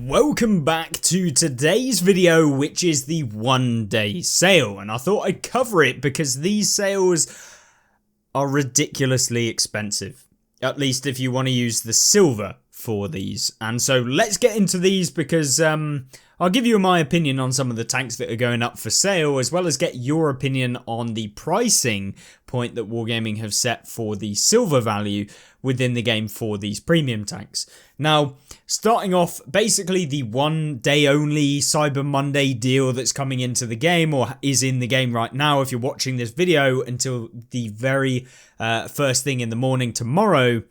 Welcome back to today's video, which is the 1-day sale, and I thought I'd cover it because these sales are ridiculously expensive, at least if you want to use the silver for these. And so let's get into these because I'll give you my opinion on some of the tanks that are going up for sale, as well as get your opinion on the pricing point that Wargaming have set for the silver value within the game for these premium tanks. Now, starting off, basically the 1-day only Cyber Monday deal that's coming into the game, or is in the game right now if you're watching this video, until the very first thing in the morning tomorrow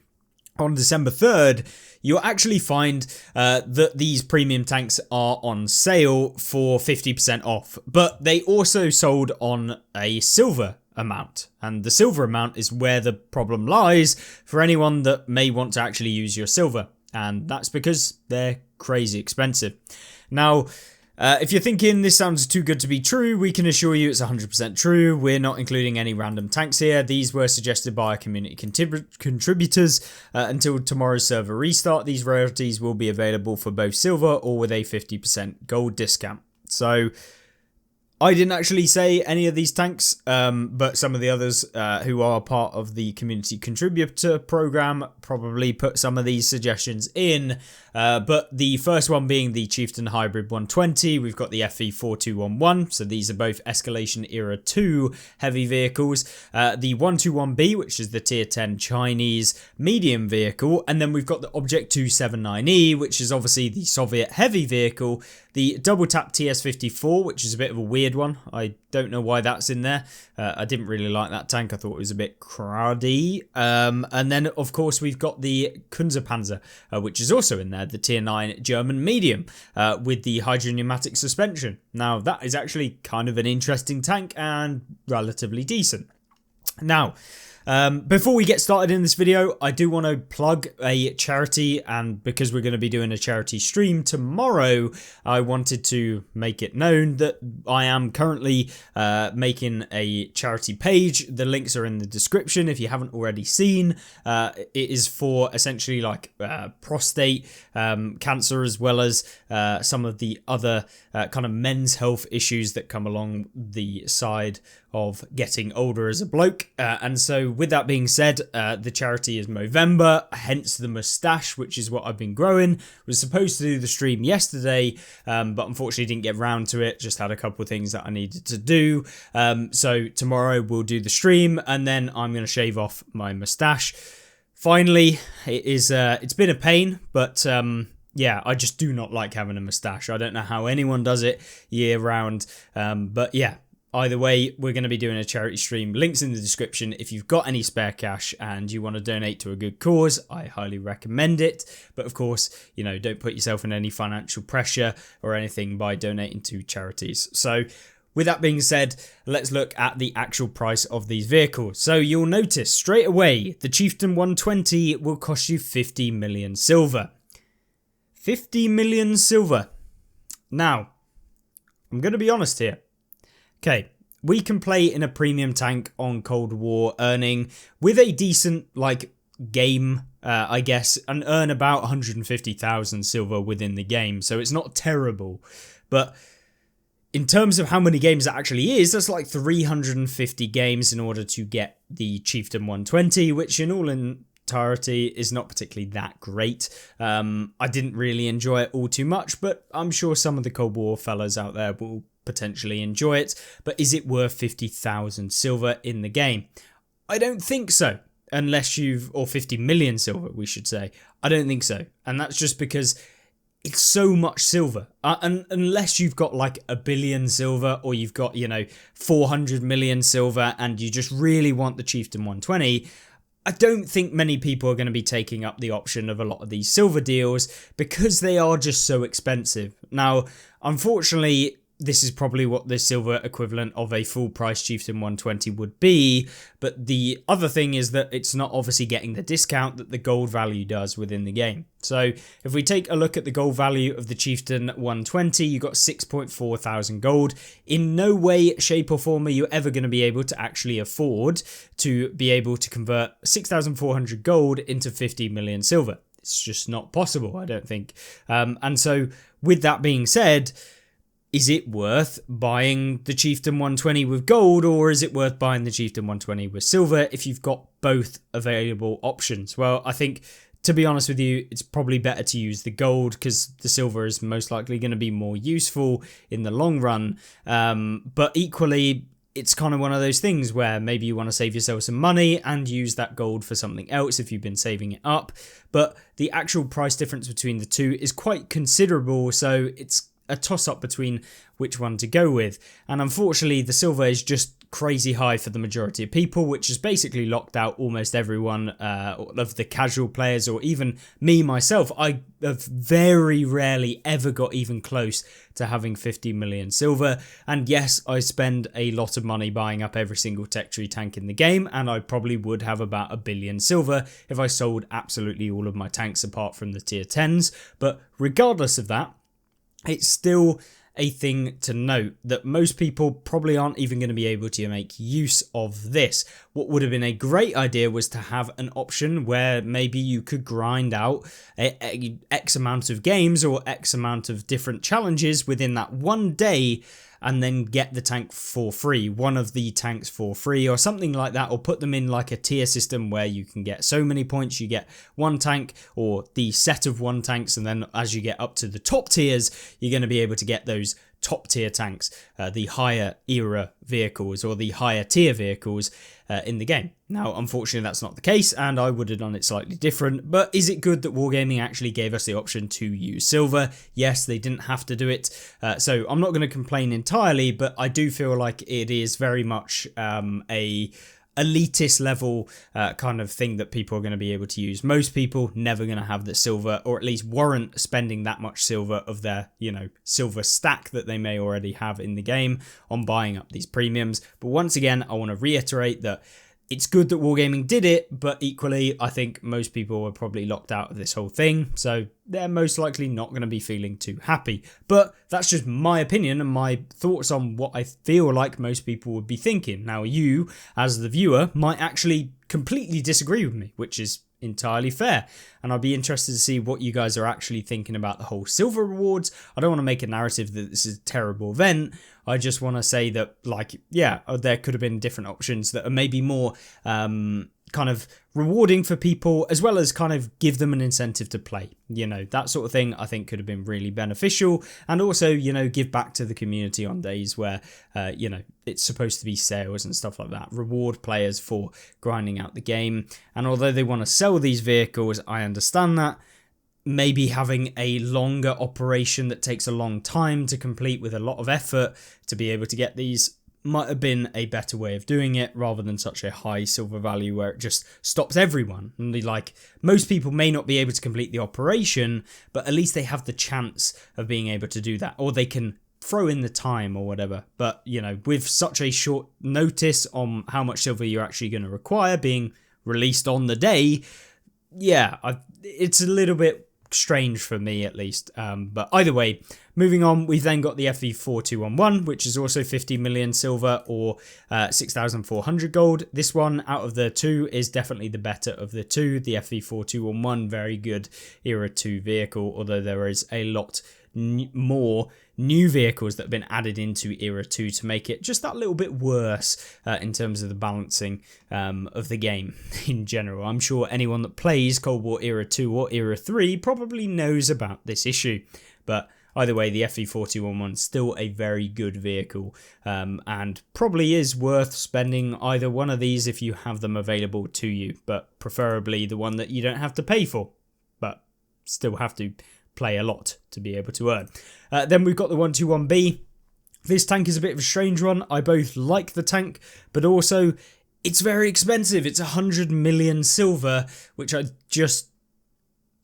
on December 3rd, you'll actually find that these premium tanks are on sale for 50% off, but they also sold on a silver amount, and the silver amount is where the problem lies for anyone that may want to actually use your silver, and that's because they're crazy expensive. Now, if you're thinking this sounds too good to be true, we can assure you it's 100% true. We're not including any random tanks here. These were suggested by our community contributors. Until tomorrow's server restart, these rarities will be available for both silver or with a 50% gold discount. So I didn't actually say any of these tanks, but some of the others who are part of the community contributor program probably put some of these suggestions in. But the first one being the Chieftain Hybrid 120, we've got the FE4211, so these are both Escalation Era 2 heavy vehicles. The 121B, which is the Tier 10 Chinese medium vehicle, and then we've got the Object 279E, which is obviously the Soviet heavy vehicle. The Double Tap TS54, which is a bit of a weird one. I don't know why that's in there. I didn't really like that tank. I thought it was a bit crowdy. And then, of course, we've got the Kunzerpanzer, which is also in there, the Tier 9 German medium with the hydropneumatic suspension. Now, that is actually kind of an interesting tank and relatively decent. Now, before we get started in this video, I do want to plug a charity, and because we're going to be doing a charity stream tomorrow, I wanted to make it known that I am currently making a charity page. The links are in the description if you haven't already seen. It is for essentially like prostate cancer, as well as some of the other kind of men's health issues that come along the side of getting older as a bloke. And so with that being said, the charity is Movember, hence the mustache, which is what I've been growing. Was supposed to do the stream yesterday, but unfortunately didn't get round to it. Just had a couple of things that I needed to do. So tomorrow we'll do the stream, and then I'm going to shave off my mustache. Finally, it's been a pain, but yeah, I just do not like having a mustache. I don't know how anyone does it year round, but yeah. Either way, we're going to be doing a charity stream. Links in the description. If you've got any spare cash and you want to donate to a good cause, I highly recommend it. But of course, you know, don't put yourself in any financial pressure or anything by donating to charities. So with that being said, let's look at the actual price of these vehicles. So you'll notice straight away, the Chieftain 120 will cost you 50 million silver. 50 million silver. Now, I'm going to be honest here. Okay, we can play in a premium tank on Cold War, earning with a decent game, I guess, and earn about 150,000 silver within the game. So it's not terrible, but in terms of how many games that actually is, that's like 350 games in order to get the Chieftain 120, which in all entirety is not particularly that great. I didn't really enjoy it all too much, but I'm sure some of the Cold War fellas out there will potentially enjoy it. But is it worth 50,000 silver in the game? I don't think so, or 50 million silver, we should say. I don't think so, and that's just because it's so much silver. And unless you've got like 1 billion silver, or you've got 400 million silver, and you just really want the Chieftain 120. I don't think many people are going to be taking up the option of a lot of these silver deals because they are just so expensive. Now, unfortunately, this is probably what the silver equivalent of a full price Chieftain 120 would be, but the other thing is that it's not obviously getting the discount that the gold value does within the game. So if we take a look at the gold value of the Chieftain 120, you got 6.4 thousand gold. In no way, shape or form are you ever going to be able to actually afford to be able to convert 6,400 gold into 50 million silver. It's just not possible, I don't think. And so with that being said, is it worth buying the Chieftain 120 with gold, or is it worth buying the Chieftain 120 with silver if you've got both available options? Well, I think, to be honest with you, it's probably better to use the gold because the silver is most likely going to be more useful in the long run. But equally, it's kind of one of those things where maybe you want to save yourself some money and use that gold for something else if you've been saving it up. But the actual price difference between the two is quite considerable, so it's a toss-up between which one to go with. And unfortunately, the silver is just crazy high for the majority of people, which has basically locked out almost everyone of the casual players, or even me myself. I have very rarely ever got even close to having 50 million silver. And yes, I spend a lot of money buying up every single tech tree tank in the game, and I probably would have about 1 billion silver if I sold absolutely all of my tanks apart from the tier 10s. But regardless of that, it's still a thing to note that most people probably aren't even going to be able to make use of this. What would have been a great idea was to have an option where maybe you could grind out a X amount of games or X amount of different challenges within that one day, and then get the tank for free, one of the tanks for free or something like that, or put them in like a tier system where you can get so many points, you get one tank or the set of one tanks, and then as you get up to the top tiers, you're going to be able to get those top tier tanks, the higher era vehicles or the higher tier vehicles in the game. Now, unfortunately, that's not the case, and I would have done it slightly different. But is it good that Wargaming actually gave us the option to use silver? Yes, they didn't have to do it. So I'm not going to complain entirely, but I do feel like it is very much a elitist level kind of thing that people are going to be able to use. Most people never going to have the silver, or at least warrant spending that much silver of their, silver stack that they may already have in the game on buying up these premiums. But once again, I want to reiterate that it's good that Wargaming did it, but equally, I think most people were probably locked out of this whole thing, so they're most likely not going to be feeling too happy. But that's just my opinion and my thoughts on what I feel like most people would be thinking. Now, you, as the viewer, might actually completely disagree with me, which is entirely fair, and I'll be interested to see what you guys are actually thinking about the whole silver rewards. I don't want to make a narrative that this is a terrible event. I just want to say that, there could have been different options that are maybe more kind of rewarding for people, as well as kind of give them an incentive to play. That sort of thing I think could have been really beneficial, and also, give back to the community on days where, it's supposed to be sales and stuff like that. Reward players for grinding out the game. And although they want to sell these vehicles, I understand that. Maybe having a longer operation that takes a long time to complete with a lot of effort to be able to get these might have been a better way of doing it, rather than such a high silver value where it just stops everyone. And most people may not be able to complete the operation, but at least they have the chance of being able to do that, or they can throw in the time or whatever. But, with such a short notice on how much silver you're actually going to require being released on the day, it's a little bit strange for me, at least. But either way, moving on, we've then got the FE4211, which is also 50 million silver or 6,400 gold. This one out of the two is definitely the better of the two. The FE4211, very good Era 2 vehicle, although there is a lot more new vehicles that have been added into Era 2 to make it just that little bit worse in terms of the balancing of the game in general. I'm sure anyone that plays Cold War Era 2 or Era 3 probably knows about this issue, but either way, the FE4111 is still a very good vehicle, and probably is worth spending either one of these if you have them available to you, but preferably the one that you don't have to pay for, but still have to play a lot to be able to earn. Then we've got the 121B. This tank is a bit of a strange one. I both like the tank, but also it's very expensive. It's 100 million silver, which I just,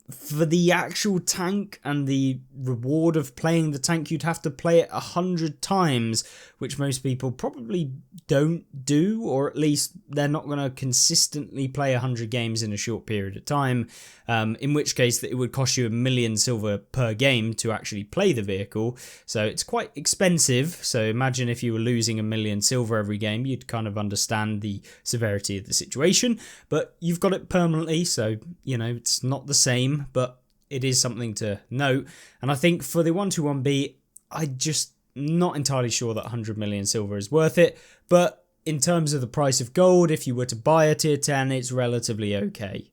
for the actual tank and the reward of playing the tank, you'd have to play it 100 times, which most people probably don't do, or at least they're not going to consistently play 100 games in a short period of time, in which case it would cost you 1 million silver per game to actually play the vehicle. So it's quite expensive. So imagine if you were losing 1 million silver every game, you'd kind of understand the severity of the situation, but you've got it permanently, so it's not the same. game, but it is something to note. And I think for the 121B, I'm just not entirely sure that 100 million silver is worth it. But in terms of the price of gold, if you were to buy a tier 10, it's relatively okay.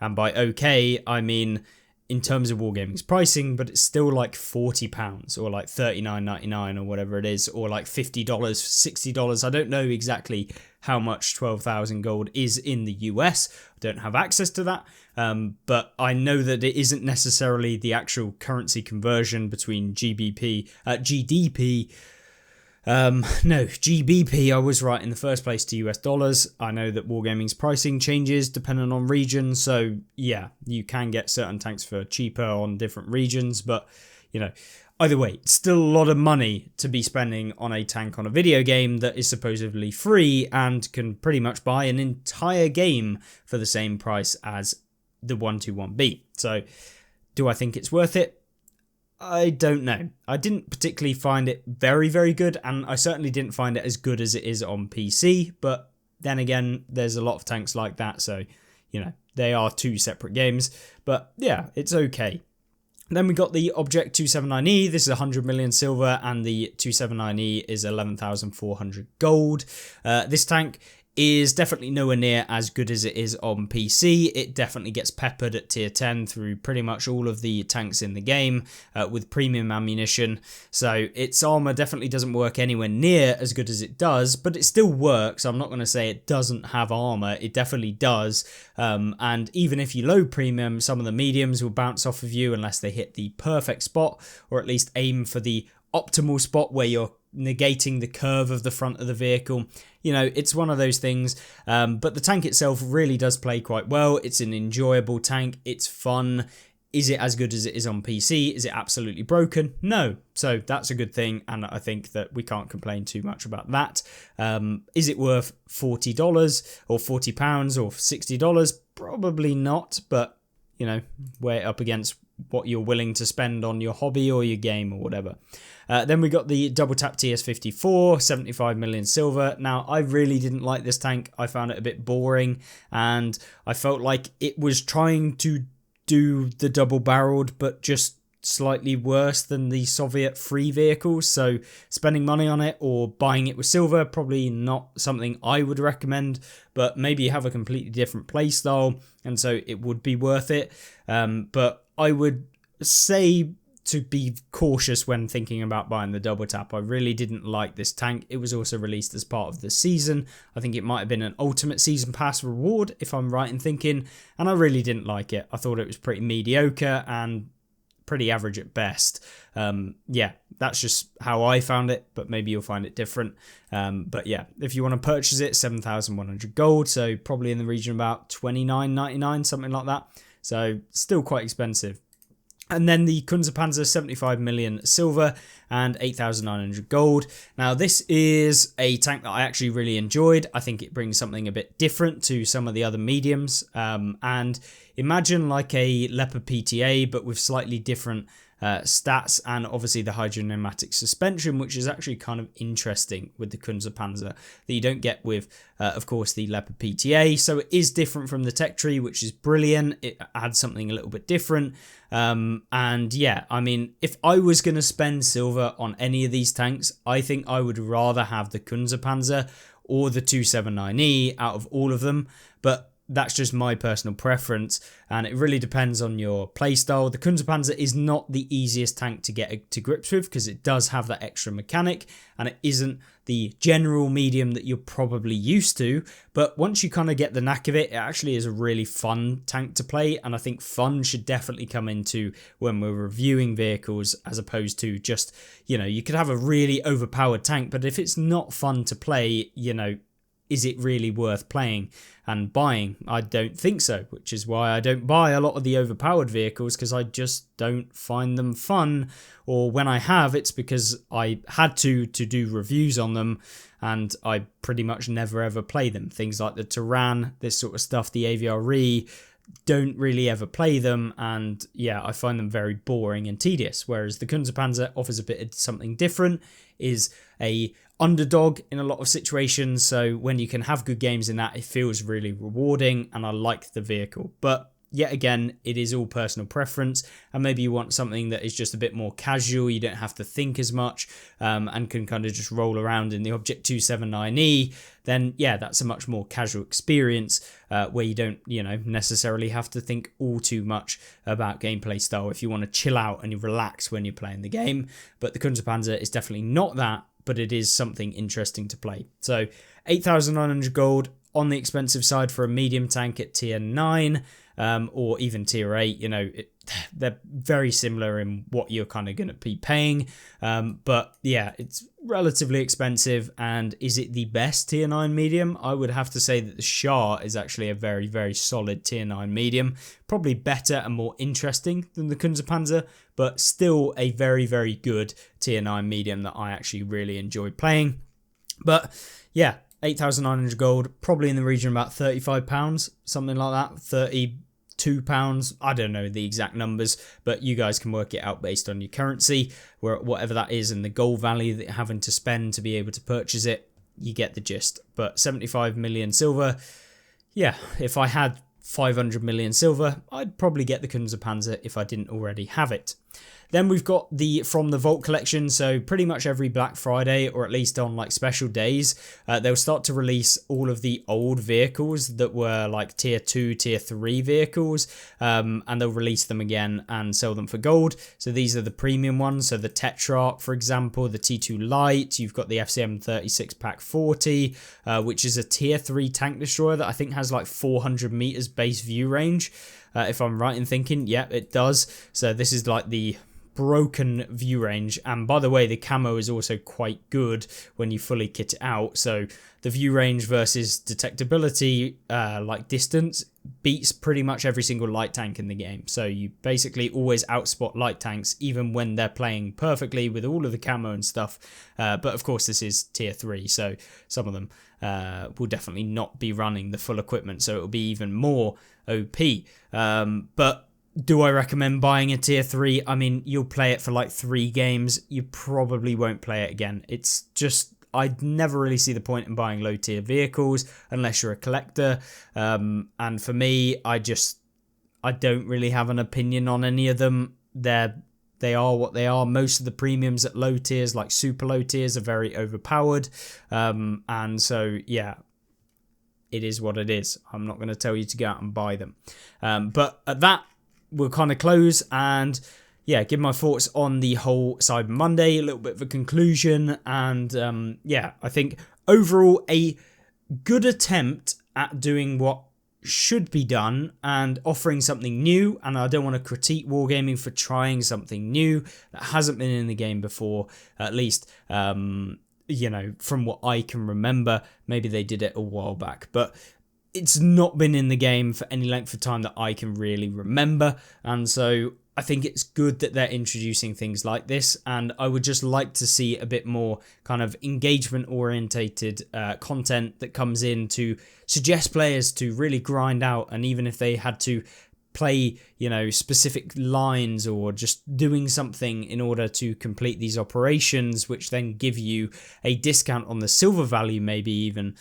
And by okay, I mean in terms of Wargaming's pricing, but it's still like £40 or like $39.99 or whatever it is, or like $50, $60. I don't know exactly how much 12,000 gold is in the US. I don't have access to that, but I know that it isn't necessarily the actual currency conversion between GBP, GDP. No, GBP, I was right in the first place, to US dollars. I know that Wargaming's pricing changes depending on region, so yeah, you can get certain tanks for cheaper on different regions, but, you know, either way, it's still a lot of money to be spending on a tank on a video game that is supposedly free and can pretty much buy an entire game for the same price as the 121B. So, do I think it's worth it? I don't know. I didn't particularly find it very, very good, and I certainly didn't find it as good as it is on PC, but then again, there's a lot of tanks like that, so, you know, they are two separate games, but yeah, it's okay. Then we got the Object 279E. This is 100 million silver, and the 279E is 11,400 gold. This tank is definitely nowhere near as good as it is on PC. It definitely gets peppered at tier 10 through pretty much all of the tanks in the game with premium ammunition. So its armor definitely doesn't work anywhere near as good as it does, but it still works. I'm not going to say it doesn't have armor. It definitely does. And even if you load premium, some of the mediums will bounce off of you unless they hit the perfect spot, or at least aim for the optimal spot where you're negating the curve of the front of the vehicle. You know, it's one of those things, but the tank itself really does play quite well. It's an enjoyable tank. It's fun. Is it as good as it is on PC? Is it absolutely broken? No. So that's a good thing, and I think that we can't complain too much about that. Is it worth $40 or £40 or $60? Probably not, but, you know, weigh it up against what you're willing to spend on your hobby or your game or whatever. Then we got the double tap TS54, 75 million silver. Now, I really didn't like this tank. I found it a bit boring, and I felt like it was trying to do the double barreled, but just slightly worse than the Soviet free vehicles. So spending money on it or buying it with silver, probably not something I would recommend, but maybe you have a completely different play style, and so it would be worth it. But I would say to be cautious when thinking about buying the double tap. I really didn't like this tank. It was also released as part of the season. I think it might have been an ultimate season pass reward, if I'm right in thinking, and I really didn't like it. I thought it was pretty mediocre and pretty average at best. Yeah, that's just how I found it, but maybe you'll find it different. But yeah, if you want to purchase it, 7,100 gold, so probably in the region of about $29.99, something like that. So still quite expensive. And then the Kunze-Panzer, 75 million silver and 8,900 gold. Now, this is a tank that I actually really enjoyed. I think it brings something a bit different to some of the other mediums. And imagine like a Leopard PTA, but with slightly different stats, and obviously the hydropneumatic suspension, which is actually kind of interesting with the Kunze-Panzer that you don't get with, of course, the Leopard PTA. So it is different from the tech tree, which is brilliant. It adds something a little bit different. And yeah, I mean, if I was going to spend silver on any of these tanks, I think I would rather have the Kunze-Panzer or the 279E out of all of them. But that's just my personal preference, and it really depends on your playstyle. The Kunze-Panzer is not the easiest tank to get to grips with because it does have that extra mechanic, and it isn't the general medium that you're probably used to. But once you kind of get the knack of it, it actually is a really fun tank to play, and I think fun should definitely come into when we're reviewing vehicles, as opposed to just, you know, you could have a really overpowered tank, but if it's not fun to play, you know, is it really worth playing and buying? I don't think so, which is why I don't buy a lot of the overpowered vehicles, because I just don't find them fun, or when I have, it's because I had to do reviews on them, and I pretty much never ever play them. Things like the Tyran, this sort of stuff, the AVRE, don't really ever play them, and yeah, I find them very boring and tedious, whereas the Kunze-Panzer offers a bit of something different, is a underdog in a lot of situations, so when you can have good games in that, it feels really rewarding, and I like the vehicle. But yet again, it is all personal preference, and maybe you want something that is just a bit more casual, you don't have to think as much, and can kind of just roll around in the Object 279E, then yeah, that's a much more casual experience where you don't, necessarily have to think all too much about gameplay style if you want to chill out and you relax when you're playing the game. But the Kunterpanzer is definitely not that, but it is something interesting to play. So 8,900 gold on the expensive side for a medium tank at tier 9 or even tier 8. They're very similar in what you're kind of going to be paying, but yeah, it's relatively expensive. And is it the best tier 9 medium? I would have to say that the Shah is actually a very, very solid tier 9 medium, probably better and more interesting than the Kunterpanzer, but still a very, very good tier 9 medium that I actually really enjoy playing. But yeah, 8,900 gold, probably in the region of about £35, something like that, £32, I don't know the exact numbers, but you guys can work it out based on your currency, whatever that is, and the gold value that you're having to spend to be able to purchase it. You get the gist. But 75 million silver, yeah, if I had 500 million silver, I'd probably get the Kunterpanzer if I didn't already have it. Then we've got the From the Vault collection, so pretty much every Black Friday, or at least on like special days, they'll start to release all of the old vehicles that were like tier 2, tier 3 vehicles, and they'll release them again and sell them for gold. So these are the premium ones, so the Tetrarch, for example, the T2 Light, you've got the FCM 36 Pack 40, which is a tier 3 tank destroyer that I think has like 400 meters base view range, if I'm right in thinking. Yeah, it does. So this is like the broken view range, and by the way, the camo is also quite good when you fully kit it out. So the view range versus detectability, like distance, beats pretty much every single light tank in the game. So you basically always outspot light tanks even when they're playing perfectly with all of the camo and stuff. But of course this is tier 3, so some of them will definitely not be running the full equipment, so it'll be even more OP. But do I recommend buying a tier 3? I mean, you'll play it for like 3 games. You probably won't play it again. It's just, I never really see the point in buying low tier vehicles unless you're a collector. And for me, I don't really have an opinion on any of them. They are what they are. Most of the premiums at low tiers, like super low tiers, are very overpowered. And so, yeah, it is what it is. I'm not going to tell you to go out and buy them. But at that, we'll kind of close and yeah, give my thoughts on the whole Cyber Monday, a little bit of a conclusion, and yeah, I think overall a good attempt at doing what should be done and offering something new. And I don't want to critique Wargaming for trying something new that hasn't been in the game before, at least from what I can remember. Maybe they did it a while back, but it's not been in the game for any length of time that I can really remember. And so I think it's good that they're introducing things like this. And I would just like to see a bit more kind of engagement orientated content that comes in to suggest players to really grind out. And even if they had to play, specific lines or just doing something in order to complete these operations, which then give you a discount on the silver value, maybe even,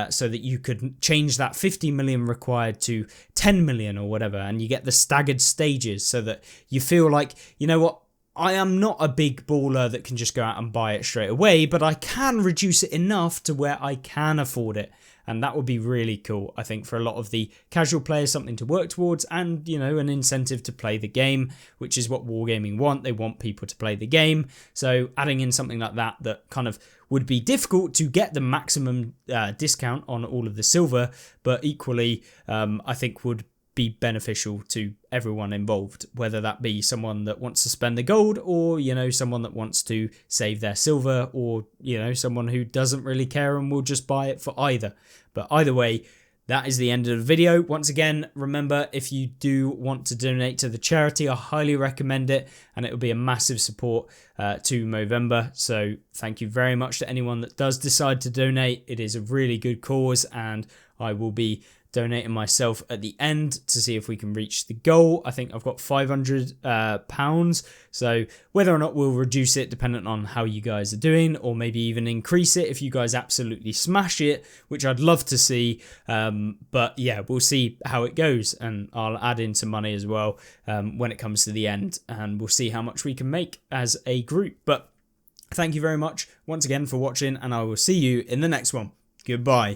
so that you could change that 50 million required to 10 million or whatever, and you get the staggered stages so that you feel like, you know what, I am not a big baller that can just go out and buy it straight away, but I can reduce it enough to where I can afford it. And that would be really cool, I think, for a lot of the casual players, something to work towards and, an incentive to play the game, which is what Wargaming want. They want people to play the game. So adding in something like that kind of would be difficult to get the maximum discount on all of the silver, but equally, I think would be beneficial to everyone involved, whether that be someone that wants to spend the gold or, someone that wants to save their silver or, someone who doesn't really care and will just buy it for either. But either way, that is the end of the video. Once again, remember, if you do want to donate to the charity, I highly recommend it, and it will be a massive support to Movember. So thank you very much to anyone that does decide to donate. It is a really good cause, and I will be donating myself at the end to see if we can reach the goal. I think I've got £500, so whether or not we'll reduce it dependent on how you guys are doing, or maybe even increase it if you guys absolutely smash it, which I'd love to see. But yeah, we'll see how it goes, and I'll add in some money as well when it comes to the end, and we'll see how much we can make as a group. But thank you very much once again for watching, and I will see you in the next one. Goodbye.